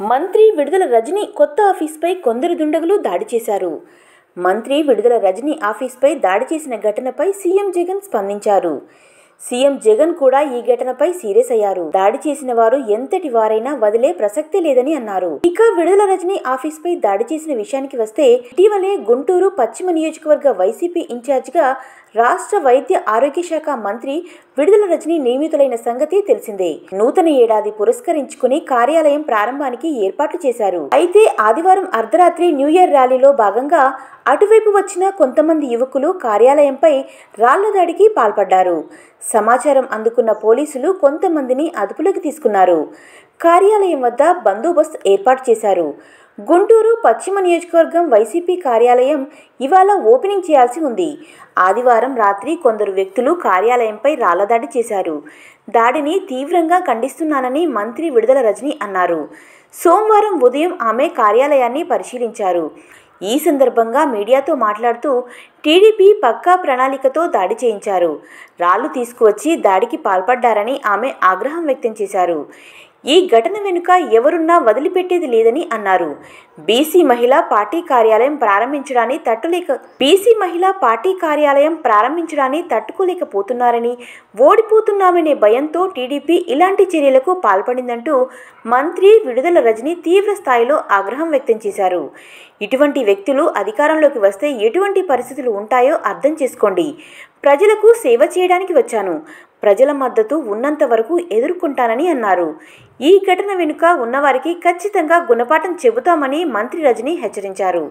మంత్రి విడుదల రజని కొత్త ఆఫీస్పై కొందరు దుండగులు దాడి చేశారు. మంత్రి విడుదల రజని ఆఫీస్పై దాడి చేసిన ఘటనపై సీఎం జగన్ స్పందించారు. సీఎం జగన్ కూడా ఈ ఘటనపై సీరియస్ అయ్యారు. దాడి చేసిన వారు ఎంతటి వారైనా వదిలే ప్రసక్తే లేదని అన్నారు. ఇక విడుదల రజని ఆఫీస్పై దాడి చేసిన విషయానికి వస్తే, ఇటీవలే గుంటూరు పశ్చిమ నియోజకవర్గ వైసీపీ ఇన్ఛార్జిగా రాష్ట్ర వైద్య ఆరోగ్య శాఖ మంత్రి విడుదల రజని నియమితులైన సంగతి తెలిసిందే. నూతన ఏడాది పురస్కరించుకుని కార్యాలయం ప్రారంభానికి ఏర్పాట్లు చేశారు. అయితే ఆదివారం అర్ధరాత్రి న్యూ ఇయర్ ర్యాలీలో భాగంగా అటువైపు వచ్చిన కొంతమంది యువకులు కార్యాలయంపై రాళ్ల దాడికి పాల్పడ్డారు. సమాచారం అందుకున్న పోలీసులు కొంతమందిని అదుపులోకి తీసుకున్నారు. కార్యాలయం వద్ద బందోబస్తు ఏర్పాటు చేశారు. గుంటూరు పశ్చిమ నియోజకవర్గం వైసీపీ కార్యాలయం ఇవాళ ఓపెనింగ్ చేయాల్సి ఉంది. ఆదివారం రాత్రి కొందరు వ్యక్తులు కార్యాలయంపై రాళ్లదాడి చేశారు. దాడిని తీవ్రంగా ఖండిస్తున్నానని మంత్రి విడుదల రజని అన్నారు. సోమవారం ఉదయం ఆమె కార్యాలయాన్ని పరిశీలించారు. ఈ సందర్భంగా మీడియాతో మాట్లాడుతూ, టీడీపీ పక్కా ప్రణాళికతో దాడి చేయించారు. రాళ్లు తీసుకువచ్చి దాడికి పాల్పడ్డారని ఆమె ఆగ్రహం వ్యక్తం చేశారు. ఈ ఘటన వెనుక ఎవరున్నా వదిలిపెట్టేది లేదని అన్నారు. బీసీ మహిళా పార్టీ కార్యాలయం ప్రారంభించడాన్ని తట్టుకోలేకపోతున్నారని, ఓడిపోతున్నామనే భయంతో టీడీపీ ఇలాంటి చర్యలకు పాల్పడిందంటూ మంత్రి విడుదల రజని తీవ్ర స్థాయిలో ఆగ్రహం వ్యక్తం చేశారు. ఇటువంటి వ్యక్తులు అధికారంలోకి వస్తే ఎటువంటి పరిస్థితులు ఉంటాయో అర్థం చేసుకోండి. ప్రజలకు సేవ చేయడానికి వచ్చాను. ప్రజల మద్దతు ఉన్నంత వరకు ఎదుర్కొంటానని అన్నారు. ఈ ఘటన వెనుక ఉన్నవారికి ఖచ్చితంగా గుణపాఠం చెబుతామని మంత్రి రజని హెచ్చరించారు.